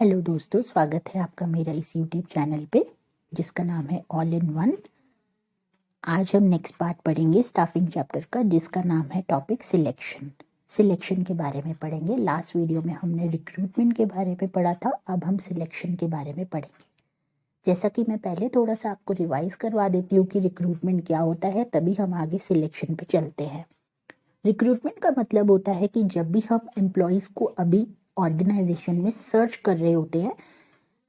Hello दोस्तों, स्वागत है आपका मेरा इस यूट्यूब चैनल पे जिसका नाम है ऑल इन वन। आज हम नेक्स्ट पार्ट पढ़ेंगे स्टाफिंग चैप्टर का, जिसका नाम है टॉपिक सिलेक्शन के बारे में पढ़ेंगे। लास्ट वीडियो में हमने रिक्रूटमेंट के बारे में पढ़ा था, अब हम सिलेक्शन के बारे में पढ़ेंगे। जैसा कि मैं पहले थोड़ा सा आपको रिवाइज करवा देती हूँ कि रिक्रूटमेंट क्या होता है, तभी हम आगे सिलेक्शन पे चलते हैं। रिक्रूटमेंट का मतलब होता है कि जब भी हम एम्प्लॉयज़ को अभी ऑर्गेनाइजेशन में सर्च कर रहे होते हैं,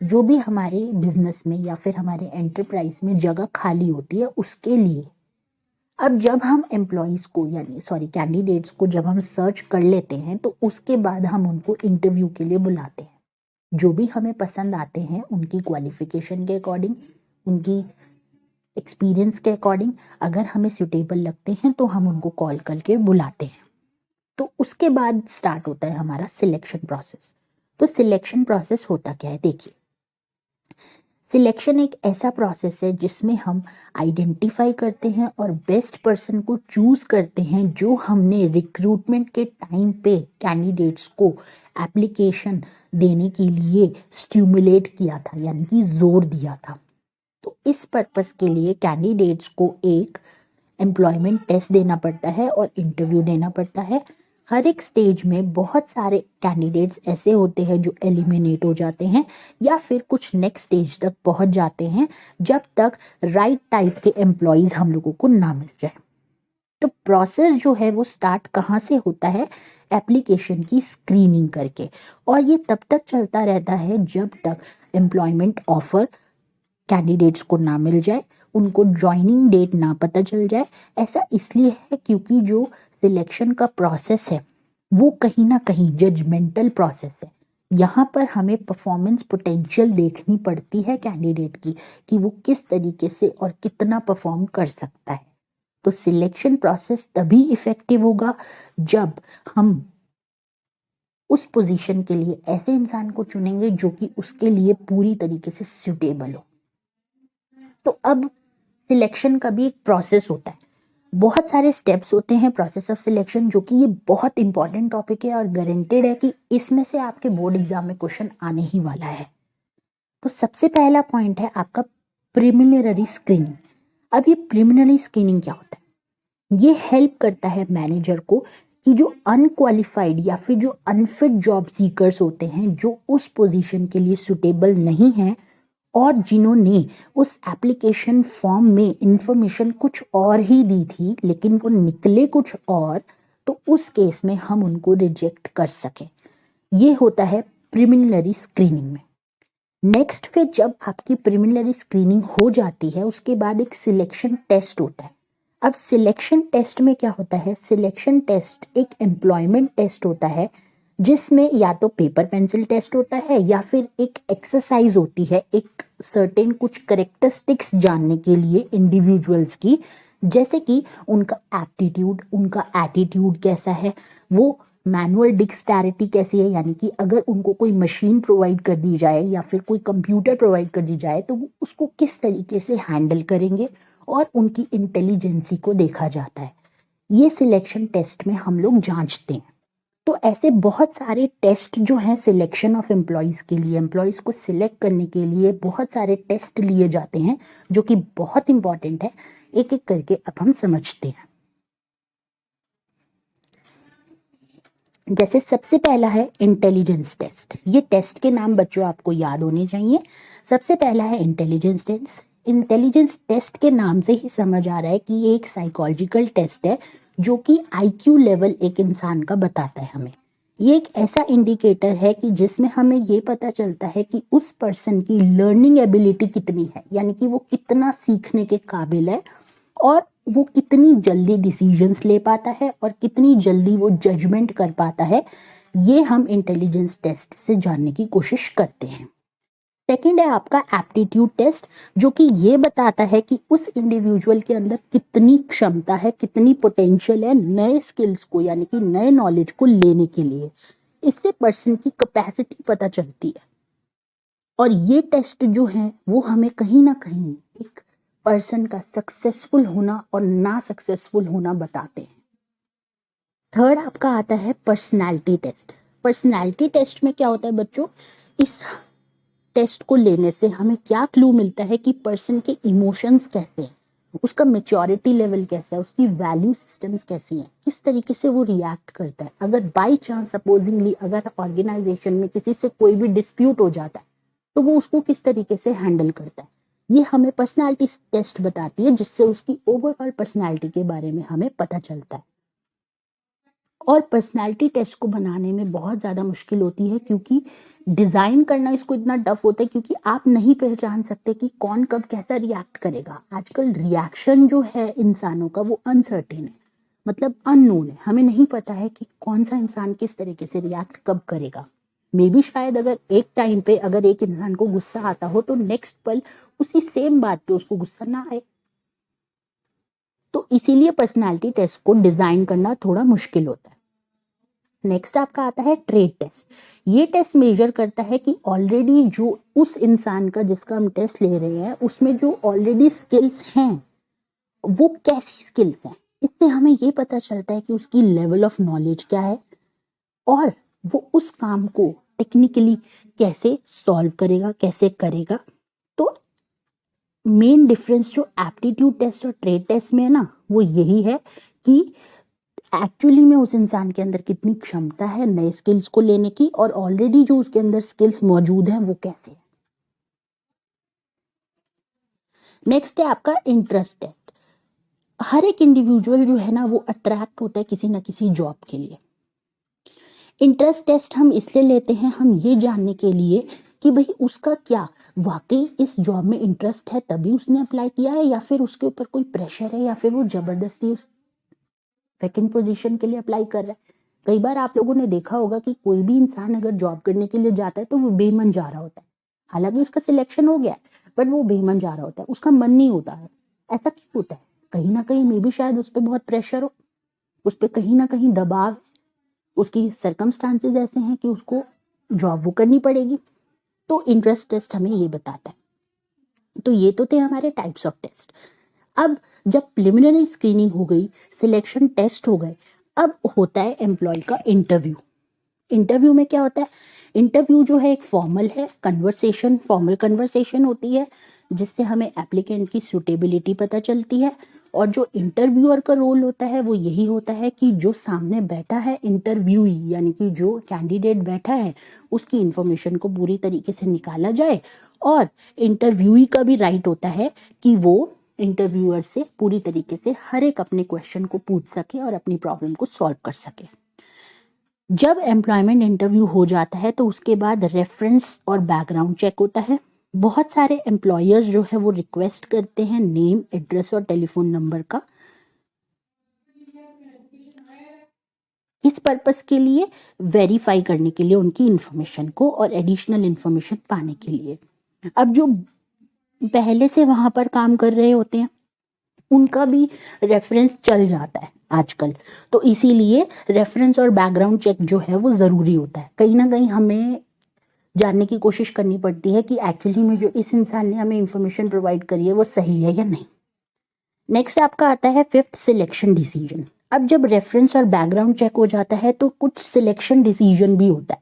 जो भी हमारे बिजनेस में या फिर हमारे एंटरप्राइज में जगह खाली होती है उसके लिए। अब जब हम एम्प्लॉयज़ को कैंडिडेट्स को जब हम सर्च कर लेते हैं तो उसके बाद हम उनको इंटरव्यू के लिए बुलाते हैं। जो भी हमें पसंद आते हैं उनकी क्वालिफिकेशन के अकॉर्डिंग, उनकी एक्सपीरियंस के अकॉर्डिंग अगर हमें सूटेबल लगते हैं तो हम उनको कॉल करके बुलाते हैं। तो उसके बाद स्टार्ट होता है हमारा सिलेक्शन प्रोसेस। तो सिलेक्शन प्रोसेस होता क्या है, देखिए। सिलेक्शन एक ऐसा प्रोसेस है जिसमें हम आइडेंटिफाई करते हैं और बेस्ट पर्सन को चूज करते हैं जो हमने रिक्रूटमेंट के टाइम पे कैंडिडेट्स को एप्लीकेशन देने के लिए स्टिमुलेट किया था, यानी कि जोर दिया था। तो इस पर्पस के लिए कैंडिडेट्स को एक एम्प्लॉयमेंट टेस्ट देना पड़ता है और इंटरव्यू देना पड़ता है। हर एक स्टेज में बहुत सारे कैंडिडेट्स ऐसे होते हैं जो एलिमिनेट हो जाते हैं या फिर कुछ नेक्स्ट स्टेज तक पहुंच जाते हैं जब तक राइट टाइप के एम्प्लॉयज हम लोगों को ना मिल जाए। तो प्रोसेस जो है वो स्टार्ट कहाँ से होता है, एप्लीकेशन की स्क्रीनिंग करके, और ये तब तक चलता रहता है जब तक एम्प्लॉयमेंट ऑफर कैंडिडेट्स को ना मिल जाए, उनको ज्वाइनिंग डेट ना पता चल जाए। ऐसा इसलिए है क्योंकि जो सिलेक्शन का प्रोसेस है वो कहीं ना कहीं जजमेंटल प्रोसेस है। यहाँ पर हमें परफॉर्मेंस पोटेंशियल देखनी पड़ती है कैंडिडेट की कि वो किस तरीके से और कितना परफॉर्म कर सकता है। तो सिलेक्शन प्रोसेस तभी इफेक्टिव होगा जब हम उस पोजीशन के लिए ऐसे इंसान को चुनेंगे जो कि उसके लिए पूरी तरीके से सूटेबल हो। तो अब सिलेक्शन का भी एक प्रोसेस होता है, बहुत सारे स्टेप्स होते हैं प्रोसेस ऑफ सिलेक्शन, जो कि ये बहुत इंपॉर्टेंट टॉपिक है और गारंटेड है कि इसमें से आपके बोर्ड एग्जाम में क्वेश्चन आने ही वाला है। तो सबसे पहला पॉइंट है आपका प्रिलिमिनरी स्क्रीनिंग। अब ये प्रिलिमिनरी स्क्रीनिंग क्या होता है, ये हेल्प करता है मैनेजर को कि जो अनक्वालिफाइड या फिर जो अनफिट जॉब सीकर्स होते हैं, जो उस पोजीशन के लिए सुटेबल नहीं है और जिन्होंने उस एप्लीकेशन फॉर्म में इंफॉर्मेशन कुछ और ही दी थी लेकिन वो निकले कुछ और, तो उस केस में हम उनको रिजेक्ट कर सकें। ये होता है प्रिलिमिनरी स्क्रीनिंग में। नेक्स्ट फिर जब आपकी प्रिलिमिनरी स्क्रीनिंग हो जाती है उसके बाद एक सिलेक्शन टेस्ट होता है। अब सिलेक्शन टेस्ट में क्या होता है, सिलेक्शन टेस्ट एक एम्प्लॉयमेंट टेस्ट होता है जिसमें या तो पेपर पेंसिल टेस्ट होता है या फिर एक एक्सरसाइज होती है, एक सर्टेन कुछ करेक्टरिस्टिक्स जानने के लिए इंडिविजुअल्स की, जैसे कि उनका एप्टीट्यूड, उनका एटीट्यूड कैसा है, वो मैनुअल डिक्सटैरिटी कैसी है, यानी कि अगर उनको कोई मशीन प्रोवाइड कर दी जाए या फिर कोई कंप्यूटर प्रोवाइड कर दी जाए तो वो उसको किस तरीके से हैंडल करेंगे, और उनकी इंटेलिजेंसी को देखा जाता है। ये सिलेक्शन टेस्ट में हम लोग जांचते हैं। तो ऐसे बहुत सारे टेस्ट जो हैं सिलेक्शन ऑफ एम्प्लॉयज़ के लिए, एम्प्लॉयज़ को सिलेक्ट करने के लिए बहुत सारे टेस्ट लिए जाते हैं जो कि बहुत इंपॉर्टेंट है। एक एक करके अब हम समझते हैं। जैसे सबसे पहला है इंटेलिजेंस टेस्ट। ये टेस्ट के नाम बच्चों आपको याद होने चाहिए। सबसे पहला है इंटेलिजेंस टेस्ट। इंटेलिजेंस टेस्ट के नाम से ही समझ आ रहा है कि ये एक साइकोलॉजिकल टेस्ट है जो कि आईक्यू लेवल एक इंसान का बताता है हमें। ये एक ऐसा इंडिकेटर है कि जिसमें हमें ये पता चलता है कि उस पर्सन की लर्निंग एबिलिटी कितनी है, यानी कि वो कितना सीखने के काबिल है और वो कितनी जल्दी डिसीजंस ले पाता है और कितनी जल्दी वो जजमेंट कर पाता है। ये हम इंटेलिजेंस टेस्ट से जानने की कोशिश करते हैं। सेकंड है आपका एप्टीट्यूड टेस्ट, जो कि ये बताता है कि उस इंडिविजुअल के अंदर कितनी क्षमता है, कितनी पोटेंशियल है नए स्किल्स को, यानी कि नए नॉलेज को लेने के लिए। इससे पर्सन की कैपेसिटी पता चलती है और ये टेस्ट जो है वो हमें कहीं ना कहीं एक पर्सन का सक्सेसफुल होना और ना सक्सेसफुल होना बताते हैं। थर्ड आपका आता है पर्सनालिटी टेस्ट। पर्सनालिटी टेस्ट में क्या होता है बच्चों, इस टेस्ट को लेने से हमें क्या क्लू मिलता है कि पर्सन के इमोशंस कैसे हैं, उसका मेच्योरिटी लेवल कैसा है, उसकी वैल्यू सिस्टम्स कैसी हैं, किस तरीके से वो रिएक्ट करता है। अगर बाई चांस सपोजिंगली अगर ऑर्गेनाइजेशन में किसी से कोई भी डिस्प्यूट हो जाता है तो वो उसको किस तरीके से हैंडल करता है, ये हमें पर्सनालिटी टेस्ट बताती है, जिससे उसकी ओवरऑल पर्सनालिटी के बारे में हमें पता चलता है। और पर्सनालिटी टेस्ट को बनाने में बहुत ज़्यादा मुश्किल होती है, क्योंकि डिज़ाइन करना इसको इतना टफ होता है, क्योंकि आप नहीं पहचान सकते कि कौन कब कैसा रिएक्ट करेगा। आजकल रिएक्शन जो है इंसानों का वो अनसर्टेन है, मतलब अननोन है, हमें नहीं पता है कि कौन सा इंसान किस तरीके से रिएक्ट कब करेगा। मे बी शायद अगर एक टाइम पे अगर एक इंसान को गुस्सा आता हो तो नेक्स्ट पल उसी सेम बात पे उसको गुस्सा ना आए। तो इसीलिए पर्सनालिटी टेस्ट को डिजाइन करना थोड़ा मुश्किल होता है। नेक्स्ट आपका आता है ट्रेट टेस्ट। ये टेस्ट मेजर करता है कि ऑलरेडी जो उस इंसान का जिसका हम टेस्ट ले रहे हैं उसमें जो ऑलरेडी स्किल्स हैं वो कैसी स्किल्स हैं। इससे हमें ये पता चलता है कि उसकी लेवल ऑफ नॉलेज क्या है और वो उस काम को टेक्निकली कैसे सॉल्व करेगा, कैसे करेगा। तो मेन डिफरेंस जो एप्टीट्यूड टेस्ट और ट्रेट टेस्ट में है ना, वो यही है कि एक्चुअली में उस इंसान के अंदर कितनी क्षमता है नए स्किल्स को लेने की, और ऑलरेडी जो उसके अंदर स्किल्स मौजूद हैं वो कैसे है। नेक्स्ट है आपका इंटरेस्ट टेस्ट। हर एक इंडिविजुअल जो है ना वो अट्रैक्ट होता है किसी ना किसी जॉब के लिए। इंटरेस्ट टेस्ट हम इसलिए लेते हैं, हम ये जानने के लिए कि भाई उसका क्या वाकई इस जॉब में इंटरेस्ट है तभी उसने अप्लाई किया है, या फिर उसके ऊपर कोई प्रेशर है, या फिर वो जबरदस्ती उस वैकेंट पोजीशन के लिए अप्लाई कर रहा है। कई बार आप लोगों ने देखा होगा कि कोई भी इंसान अगर जॉब करने के लिए जाता है तो वो बेमन जा रहा होता है, हालांकि उसका सिलेक्शन हो गया है बट वो बेमन जा रहा होता है, उसका मन नहीं होता है। ऐसा क्यों होता है? कहीं ना कहीं मे भी शायद उस पर बहुत प्रेशर हो, उस पर कहीं ना कहीं दबाव है, उसकी सर्कमस्टांसेस ऐसे हैं कि उसको जॉब वो करनी पड़ेगी। तो इंटरेस्ट टेस्ट हमें ये बताता है। तो ये तो थे हमारे टाइप्स ऑफ टेस्ट। अब जब प्रिलिमिनरी स्क्रीनिंग हो गई, सिलेक्शन टेस्ट हो गए, अब होता है एम्प्लॉय का इंटरव्यू। इंटरव्यू में क्या होता है? इंटरव्यू जो है एक फॉर्मल है, कन्वर्सेशन, फॉर्मल कन्वर्सेशन होती है जिससे हमें एप्लीकेंट की सूटेबिलिटी पता चलती है। और जो इंटरव्यूअर का रोल होता है वो यही होता है कि जो सामने बैठा है इंटरव्यूई, यानी कि जो कैंडिडेट बैठा है उसकी इंफॉर्मेशन को पूरी तरीके से निकाला जाए। और इंटरव्यूई का भी राइट होता है कि वो इंटरव्यूअर से पूरी तरीके से हर एक अपने क्वेश्चन को पूछ सके और अपनी प्रॉब्लम को सॉल्व कर सके। जब एम्प्लॉयमेंट इंटरव्यू हो जाता है तो उसके बाद रेफरेंस और बैकग्राउंड चेक होता है। बहुत सारे एम्प्लॉयर्स जो है वो रिक्वेस्ट करते हैं नेम, एड्रेस और टेलीफोन नंबर का। इस पर्पस के लिए वेरीफाई करने के लिए उनकी इंफॉर्मेशन को और एडिशनल इंफॉर्मेशन पाने के लिए। अब जो पहले से वहां पर काम कर रहे होते हैं उनका भी रेफरेंस चल जाता है आजकल, तो इसीलिए रेफरेंस और बैकग्राउंड चेक जो है वो ज़रूरी होता है। कहीं ना कहीं हमें जानने की कोशिश करनी पड़ती है कि एक्चुअली में जो इस इंसान ने हमें इंफॉर्मेशन प्रोवाइड करी है वो सही है या नहीं। नेक्स्ट आपका आता है फिफ्थ, सिलेक्शन डिसीजन। अब जब रेफरेंस और बैकग्राउंड चेक हो जाता है तो कुछ सिलेक्शन डिसीजन भी होता है।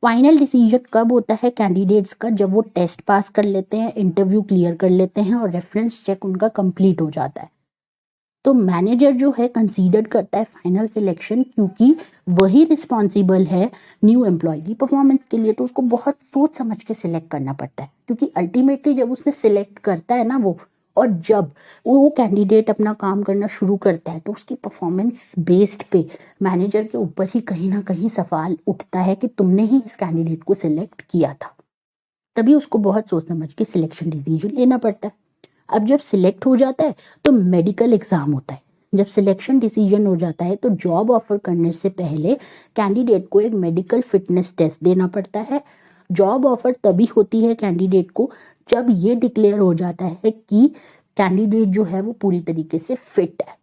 फाइनल डिसीजन कब होता है कैंडिडेट्स का? जब वो टेस्ट पास कर लेते हैं, इंटरव्यू क्लियर कर लेते हैं और रेफरेंस चेक उनका कंप्लीट हो जाता है। तो मैनेजर जो है कंसीडर करता है फाइनल सिलेक्शन, क्योंकि वही रिस्पॉन्सिबल है न्यू एम्प्लॉय की परफॉर्मेंस के लिए। तो उसको बहुत सोच समझ के सिलेक्ट करना पड़ता है, क्योंकि अल्टीमेटली जब उसने सिलेक्ट करता है ना वो, और जब वो कैंडिडेट अपना काम करना शुरू करता है तो उसकी परफॉर्मेंस बेस्ड पे मैनेजर के ऊपर ही कहीं ना कहीं सवाल उठता है कि तुमने ही इस कैंडिडेट को सिलेक्ट किया था। तभी उसको बहुत सोच समझ के सिलेक्शन डिसीजन लेना पड़ता है। अब जब सिलेक्ट हो जाता है तो मेडिकल एग्जाम होता है। जब सिलेक्शन डिसीजन हो जाता है तो जॉब ऑफर करने से पहले कैंडिडेट को एक मेडिकल फिटनेस टेस्ट देना पड़ता है। जॉब ऑफर तभी होती है कैंडिडेट को जब ये डिक्लेयर हो जाता है कि कैंडिडेट जो है वो पूरी तरीके से फिट है।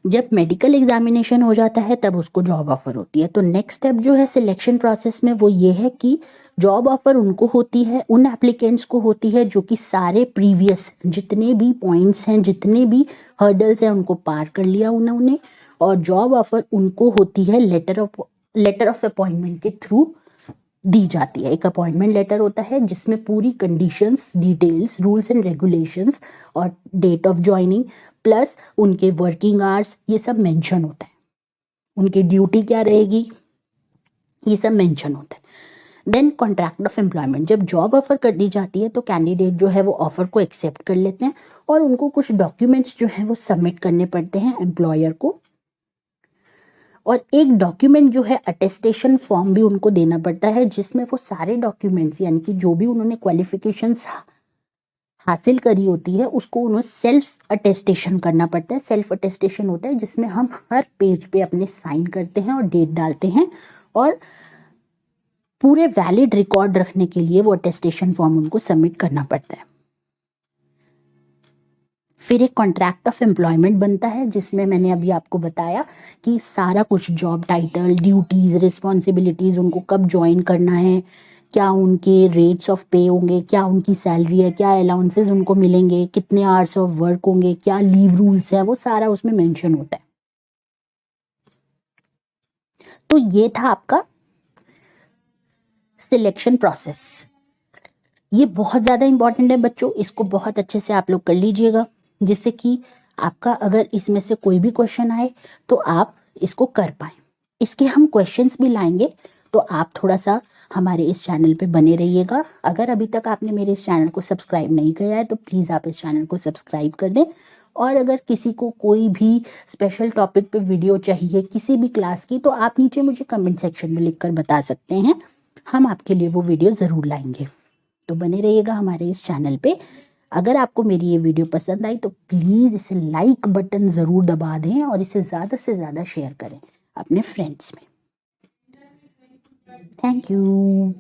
जब मेडिकल एग्जामिनेशन हो जाता है तब उसको जॉब ऑफर होती है। तो नेक्स्ट स्टेप जो है सिलेक्शन प्रोसेस में वो ये है कि जॉब ऑफर उनको होती है, उन एप्लीकेंट्स को होती है जो कि सारे प्रीवियस जितने भी पॉइंट्स हैं, जितने भी हर्डल्स हैं उनको पार कर लिया उन्होंने। और जॉब ऑफर उनको होती है लेटर ऑफ अपॉइंटमेंट के थ्रू, दी जाती है। एक अपॉइंटमेंट लेटर होता है जिसमें पूरी conditions, details, rules and regulations और डेट ऑफ ज्वाइनिंग प्लस उनके वर्किंग आवर्स ये सब मेंशन होता है, उनकी ड्यूटी क्या रहेगी ये सब मेंशन होता है। देन कॉन्ट्रैक्ट ऑफ एम्प्लॉयमेंट, जब जॉब ऑफर कर दी जाती है तो कैंडिडेट जो है वो ऑफर को एक्सेप्ट कर लेते हैं और उनको कुछ डॉक्यूमेंट्स जो है वो सबमिट करने पड़ते हैं एम्प्लॉयर को, और एक डॉक्यूमेंट जो है अटेस्टेशन फॉर्म भी उनको देना पड़ता है जिसमें वो सारे डॉक्यूमेंट्स यानी कि जो भी उन्होंने क्वालिफिकेशंस हासिल करी होती है उसको उन्हें सेल्फ अटेस्टेशन करना पड़ता है। सेल्फ अटेस्टेशन होता है जिसमें हम हर पेज पे अपने साइन करते हैं और डेट डालते हैं और पूरे वैलिड रिकॉर्ड रखने के लिए वो अटेस्टेशन फॉर्म उनको सबमिट करना पड़ता है। फिर एक कॉन्ट्रैक्ट ऑफ एम्प्लॉयमेंट बनता है जिसमें मैंने अभी आपको बताया कि सारा कुछ जॉब टाइटल, ड्यूटीज, रिस्पॉन्सिबिलिटीज, उनको कब ज्वाइन करना है, क्या उनके रेट्स ऑफ पे होंगे, क्या उनकी सैलरी है, क्या अलाउंसेस उनको मिलेंगे, कितने आवर्स ऑफ वर्क होंगे, क्या लीव रूल्स है, वो सारा उसमें मेंशन होता है। तो ये था आपका सिलेक्शन प्रोसेस। ये बहुत ज़्यादा इंपॉर्टेंट है बच्चों, इसको बहुत अच्छे से आप लोग कर लीजिएगा जिससे कि आपका अगर इसमें से कोई भी क्वेश्चन आए तो आप इसको कर पाए। इसके हम क्वेश्चंस भी लाएंगे तो आप थोड़ा सा हमारे इस चैनल पे बने रहिएगा। अगर अभी तक आपने मेरे इस चैनल को सब्सक्राइब नहीं किया है तो प्लीज़ आप इस चैनल को सब्सक्राइब कर दें, और अगर किसी को कोई भी स्पेशल टॉपिक पे वीडियो चाहिए किसी भी क्लास की तो आप नीचे मुझे कमेंट सेक्शन में लिखकर बता सकते हैं, हम आपके लिए वो वीडियो ज़रूर लाएंगे। तो बने रहिएगा हमारे इस चैनल पे। अगर आपको मेरी ये वीडियो पसंद आई तो प्लीज़ इसे लाइक बटन ज़रूर दबा दें और इसे ज़्यादा से ज़्यादा शेयर करें अपने फ्रेंड्स में। Thank you.